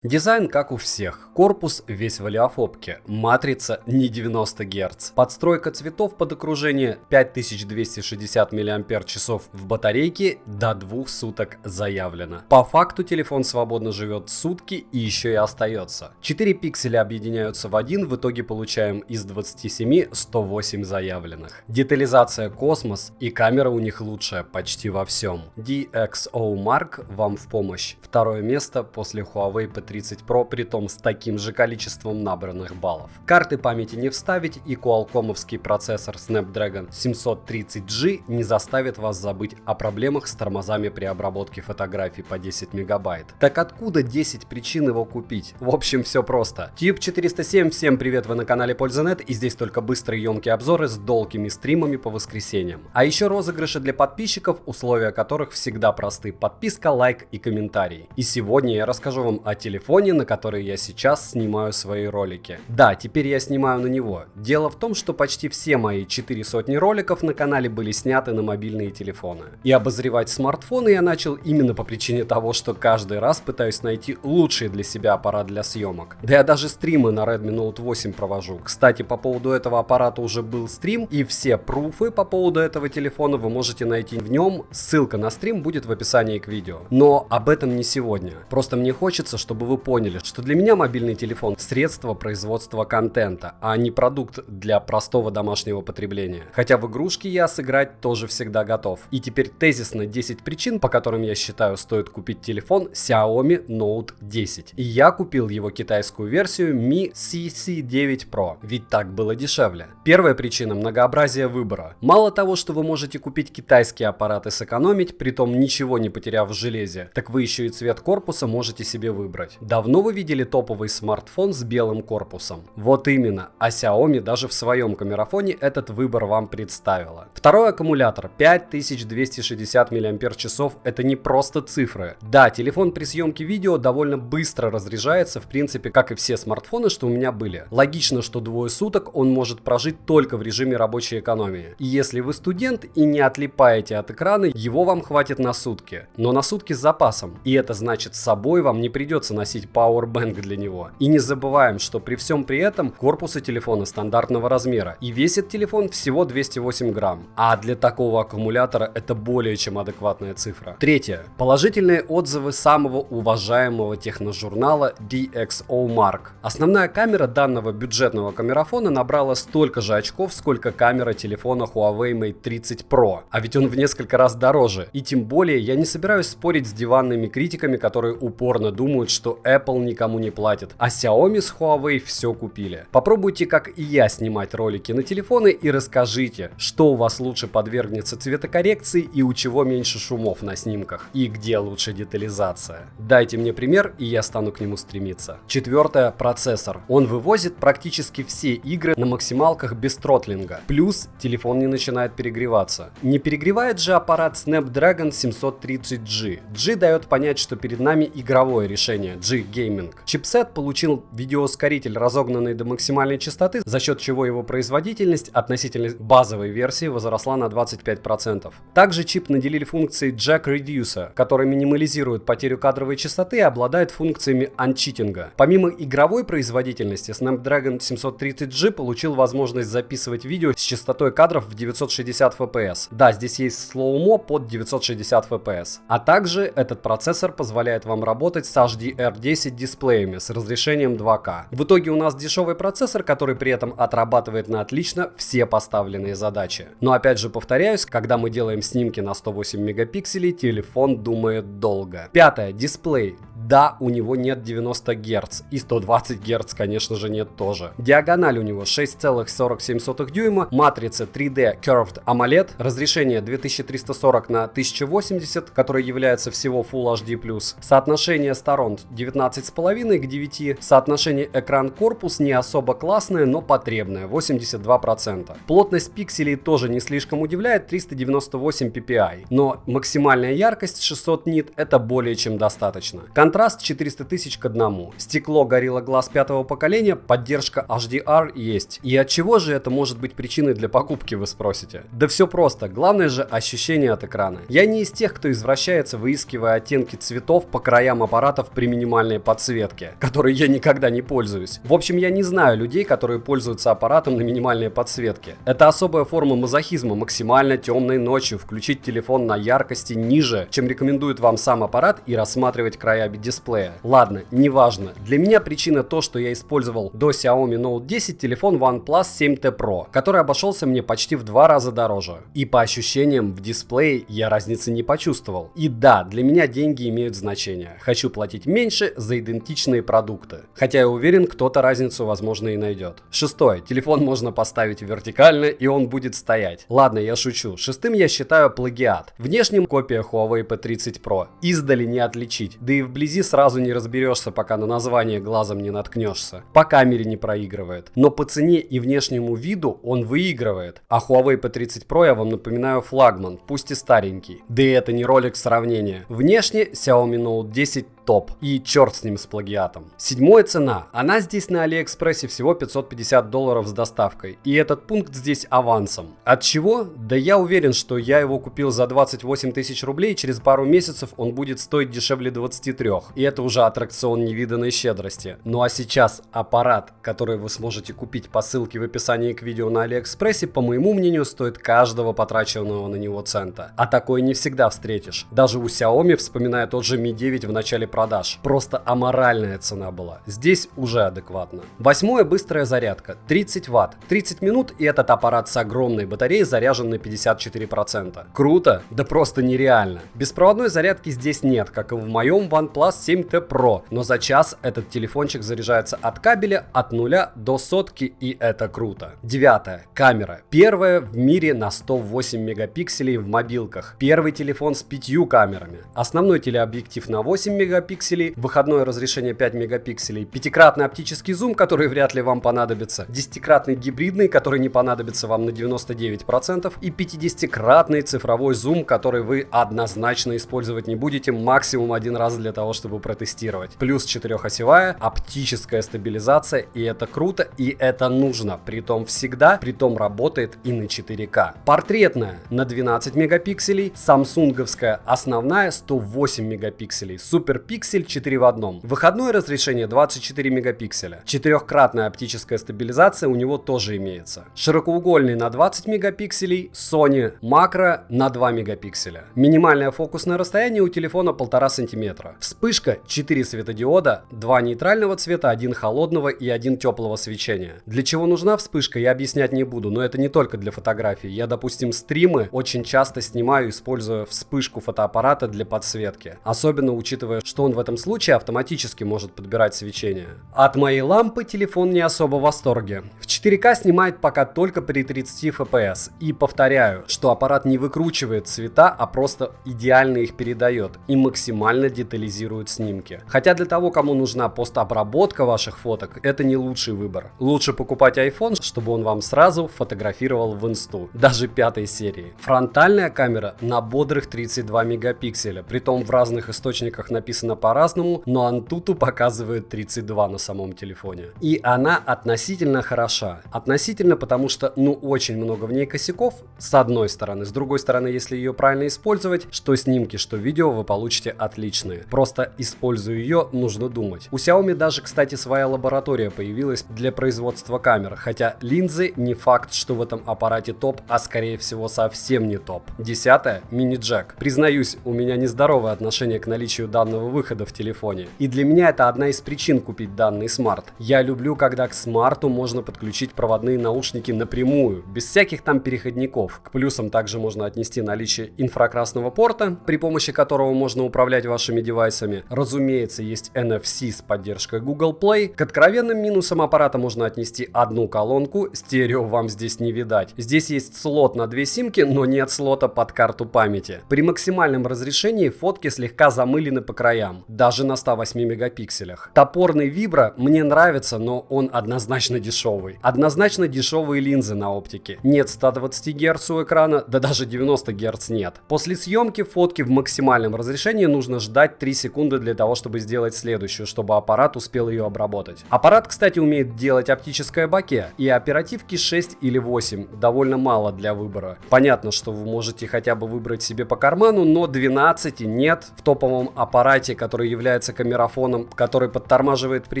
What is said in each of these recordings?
Дизайн как у всех. Корпус весь в олеофобке, матрица не 90 Гц. Подстройка цветов под окружение 5260 мАч в батарейке до 2 суток заявлено. По факту телефон свободно живет сутки и еще и остается. 4 пикселя объединяются в один, в итоге получаем из 27 108 заявленных. Детализация космос, и камера у них лучшая почти во всем. DxOMark вам в помощь. Второе место после Huawei P30 Pro, притом с таким же количеством набранных баллов. Карты памяти не вставить, и Qualcomm-овский процессор Snapdragon 730G не заставит вас забыть о проблемах с тормозами при обработке фотографий по 10 мегабайт. Так откуда 10 причин его купить? В общем, все просто. Tube 407, всем привет, вы на канале Польза.нет, и здесь только быстрые емкие обзоры с долгими стримами по воскресеньям. А еще розыгрыши для подписчиков, условия которых всегда просты: подписка, лайк и комментарий. И сегодня я расскажу вам о телефоне, на который я сейчас снимаю свои ролики. Да, теперь я снимаю на него. Дело в том, что почти все мои 400 роликов на канале были сняты на мобильные телефоны. И обозревать смартфоны я начал именно по причине того, что каждый раз пытаюсь найти лучший для себя аппарат для съемок. Да я даже стримы на Redmi Note 8 провожу. Кстати, по поводу этого аппарата уже был стрим, и все пруфы по поводу этого телефона вы можете найти в нем. Ссылка на стрим будет в описании к видео. Но об этом не сегодня. Просто мне хочется, чтобы вы поняли, что для меня мобильный телефон — средство производства контента, а не продукт для простого домашнего потребления. Хотя в игрушки я сыграть тоже всегда готов. И теперь тезисно 10 причин, по которым я считаю, стоит купить телефон Xiaomi Note 10. И я купил его китайскую версию Mi CC9 Pro, ведь так было дешевле. Первая причина — многообразие выбора. Мало того, что вы можете купить китайские аппараты сэкономить, притом ничего не потеряв в железе, так вы еще и цвет корпуса можете себе выбрать. Давно вы видели топовый смартфон с белым корпусом? Вот именно, а Xiaomi даже в своем камерафоне этот выбор вам представила. Второй аккумулятор 5260 мАч, это не просто цифры. Да, телефон при съемке видео довольно быстро разряжается, в принципе, как и все смартфоны, что у меня были. Логично, что двое суток он может прожить только в режиме рабочей экономии. И если вы студент и не отлипаете от экрана, его вам хватит на сутки. Но на сутки с запасом. И это значит, с собой вам не придется носить Powerbank для него. И не забываем, что при всем при этом корпусы телефона стандартного размера, и весит телефон всего 208 грамм. А для такого аккумулятора это более чем адекватная цифра. Третье. Положительные отзывы самого уважаемого техножурнала DxOMark. Основная камера данного бюджетного камерафона набрала столько же очков, сколько камера телефона Huawei Mate 30 Pro. А ведь он в несколько раз дороже. И тем более я не собираюсь спорить с диванными критиками, которые упорно думают, что Apple никому не платит, а Xiaomi с Huawei все купили. Попробуйте, как и я, снимать ролики на телефоны и расскажите, что у вас лучше подвергнется цветокоррекции и у чего меньше шумов на снимках, и где лучше детализация. Дайте мне пример, и я стану к нему стремиться. Четвертое — процессор. Он вывозит практически все игры на максималках без тротлинга. Плюс телефон не начинает перегреваться. Не перегревает же аппарат Snapdragon 730G. G дает понять, что перед нами игровое решение G Gaming. Чипсет получил видеоускоритель, разогнанный до максимальной частоты, за счет чего его производительность относительно базовой версии возросла на 25%. Также чип наделили функцией Jack Reducer, который минимализирует потерю кадровой частоты и обладает функциями анчитинга. Помимо игровой производительности, Snapdragon 730G получил возможность записывать видео с частотой кадров в 960 fps. Да, здесь есть слоумо под 960 fps. А также этот процессор позволяет вам работать с HDR10 дисплеями с разрешением 2К. В итоге у нас дешевый процессор, который при этом отрабатывает на отлично все поставленные задачи. Но опять же повторяюсь, когда мы делаем снимки на 108 мегапикселей, телефон думает долго. Пятое. Дисплей. Да, у него нет 90 Гц, и 120 Гц, конечно же, нет тоже. Диагональ у него 6,47 дюйма, матрица 3D Curved AMOLED, разрешение 2340 на 1080, которое является всего Full HD+, соотношение сторон 19,5 к 9, соотношение экран-корпус не особо классное, но потребное, 82%. Плотность пикселей тоже не слишком удивляет, 398 ppi, но максимальная яркость 600 нит это более чем достаточно. Контраст 400 тысяч к 1. Стекло Gorilla Glass 5-го поколения, поддержка HDR есть. И от чего же это может быть причиной для покупки, вы спросите? Да все просто, главное же ощущение от экрана. Я не из тех, кто извращается, выискивая оттенки цветов по краям аппаратов при минимальном минимальной подсветке, которой я никогда не пользуюсь. В общем, я не знаю людей, которые пользуются аппаратом на минимальной подсветке. Это особая форма мазохизма, максимально темной ночью включить телефон на яркости ниже, чем рекомендует вам сам аппарат, и рассматривать края дисплея. Ладно, неважно. Для меня причина то, что я использовал до Xiaomi Note 10 телефон OnePlus 7T Pro, который обошелся мне почти в 2 раза дороже. И по ощущениям в дисплее я разницы не почувствовал. И да, для меня деньги имеют значение. Хочу платить меньше за идентичные продукты. Хотя я уверен, кто-то разницу, возможно, и найдет. Шестое. Телефон можно поставить вертикально, и он будет стоять. Ладно, я шучу. Шестым я считаю плагиат. Внешним копия Huawei P30 Pro. Издали не отличить. Да и вблизи сразу не разберешься, пока на название глазом не наткнешься. По камере не проигрывает. Но по цене и внешнему виду он выигрывает. А Huawei P30 Pro, я вам напоминаю, флагман, пусть и старенький. Да и это не ролик сравнения. Внешне Xiaomi Note 10 топ. И черт с ним, с плагиатом. Седьмое, цена. Она здесь на Алиэкспрессе всего $550 с доставкой. И этот пункт здесь авансом. От чего? Да я уверен, что я его купил за 28 тысяч рублей, через пару месяцев он будет стоить дешевле 23. И это уже аттракцион невиданной щедрости. Ну а сейчас аппарат, который вы сможете купить по ссылке в описании к видео на Алиэкспрессе, по моему мнению, стоит каждого потраченного на него цента. А такое не всегда встретишь. Даже у Xiaomi, вспоминая тот же Mi 9 в начале продаж. Просто аморальная цена была. Здесь уже адекватно. Восьмое, быстрая зарядка. 30 Вт. 30 минут, и этот аппарат с огромной батареей заряжен на 54%. Круто? Да просто нереально. Беспроводной зарядки здесь нет, как и в моем OnePlus 7T Pro. Но за час этот телефончик заряжается от кабеля от 0 до сотки, и это круто. Девятое. Камера. Первая в мире на 108 мегапикселей в мобилках. Первый телефон с 5 камерами. Основной телеобъектив на 8 мегапикселей, выходное разрешение 5 мегапикселей, пятикратный оптический зум, который вряд ли вам понадобится, 10-кратный гибридный, который не понадобится вам на 99%, и 50-кратный цифровой зум, который вы однозначно использовать не будете, максимум один раз для того, чтобы протестировать. Плюс 4-осевая оптическая стабилизация, и это круто, и это нужно, притом всегда, притом работает и на 4К. Портретная на 12 мегапикселей, самсунговская основная 108 мегапикселей, суперпиксель 4 в одном. Выходное разрешение 24 мегапикселя. 4-кратная оптическая стабилизация у него тоже имеется. Широкоугольный на 20 мегапикселей, Sony макро на 2 мегапикселя. Минимальное фокусное расстояние у телефона 1,5 см. Вспышка 4 светодиода, 2 нейтрального цвета, 1 холодного и 1 теплого свечения. Для чего нужна вспышка, я объяснять не буду, но это не только для фотографий. Я, допустим, стримы очень часто снимаю, используя вспышку фотоаппарата для подсветки. Особенно учитывая, что он в этом случае автоматически может подбирать свечение. От моей лампы телефон не особо в восторге. В 4К снимает пока только при 30 FPS. И повторяю, что аппарат не выкручивает цвета, а просто идеально их передает и максимально детализирует снимки. Хотя для того, кому нужна постобработка ваших фоток, это не лучший выбор. Лучше покупать iPhone, чтобы он вам сразу фотографировал в инсту, даже 5 серии. Фронтальная камера на бодрых 32 мегапикселя, притом в разных источниках написано по-разному, но Antutu показывает 32 на самом телефоне. И она относительно хороша. Относительно, потому что, очень много в ней косяков, с одной стороны. С другой стороны, если ее правильно использовать, что снимки, что видео вы получите отличные. Просто используя ее, нужно думать. У Xiaomi даже, кстати, своя лаборатория появилась для производства камер, хотя линзы не факт, что в этом аппарате топ, а скорее всего совсем не топ. Десятое. Мини-джек. Признаюсь, у меня нездоровое отношение к наличию данного выхода в телефоне. И для меня это одна из причин купить данный смарт. Я люблю, когда к смарту можно подключить проводные наушники напрямую, без всяких там переходников. К плюсам также можно отнести наличие инфракрасного порта, при помощи которого можно управлять вашими девайсами. Разумеется, есть NFC с поддержкой Google Play. К откровенным минусам аппарата можно отнести одну колонку, стерео вам здесь не видать. Здесь есть слот на 2 симки, но нет слота под карту памяти. При максимальном разрешении фотки слегка замылены по краям, даже на 108 мегапикселях. Топорный вибро мне нравится, но он однозначно дешевый. Однозначно дешевые линзы на оптике. Нет 120 Гц у экрана, да даже 90 Гц нет. После съемки фотки в максимальном разрешении нужно ждать 3 секунды для того, чтобы сделать следующую, чтобы аппарат успел ее обработать. Аппарат, кстати, умеет делать оптическое боке, и оперативки 6 или 8 довольно мало для выбора. Понятно, что вы можете хотя бы выбрать себе по карману, но 12 нет в топовом аппарате, который является камерафоном, который подтормаживает при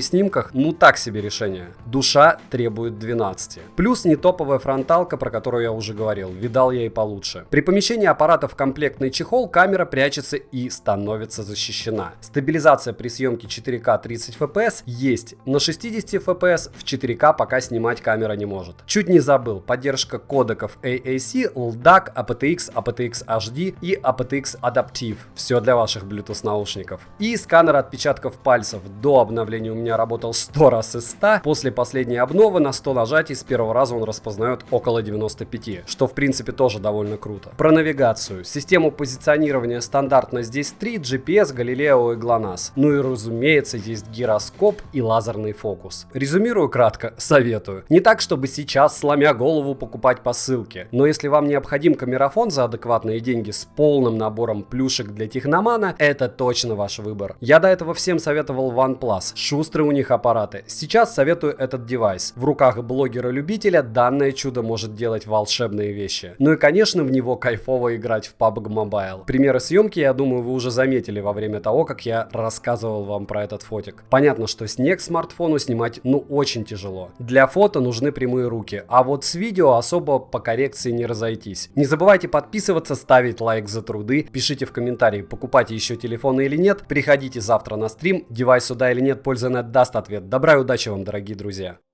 снимках, ну так себе решение. Душа требует 12. Плюс не топовая фронталка, про которую я уже говорил, видал я и получше. При помещении аппарата в комплектный чехол камера прячется и становится защищена. Стабилизация при съемке 4К 30 FPS есть, на 60 FPS в 4К пока снимать камера не может. Чуть не забыл, поддержка кодеков AAC, LDAC, aptX, aptX HD и aptX Adaptive. Все для ваших Bluetooth наушников. И сканер отпечатков пальцев. До обновления у меня работал 100 раз из 100. После последней обновы на 100 нажатий с первого раза он распознает около 95, что в принципе тоже довольно круто. Про навигацию. Систему позиционирования стандартно здесь 3, GPS, Galileo и GLONASS. Ну и разумеется есть гироскоп и лазерный фокус. Резюмирую кратко, советую. Не так, чтобы сейчас, сломя голову, покупать по ссылке. Но если вам необходим камерафон за адекватные деньги с полным набором плюшек для техномана, это точно ваш выбор. Я до этого всем советовал OnePlus. Шустрые у них аппараты. Сейчас советую этот девайс. В руках блогера-любителя данное чудо может делать волшебные вещи. Ну и конечно в него кайфово играть в PUBG Mobile. Примеры съемки, я думаю, вы уже заметили во время того, как я рассказывал вам про этот фотик. Понятно, что снег смартфону снимать ну очень тяжело. Для фото нужны прямые руки, а вот с видео особо по коррекции не разойтись. Не забывайте подписываться, ставить лайк за труды, пишите в комментарии, покупать еще телефоны или нет, приходите завтра на стрим, девайс сюда или нет, польза нет даст ответ. Добра и удачи вам, дорогие друзья!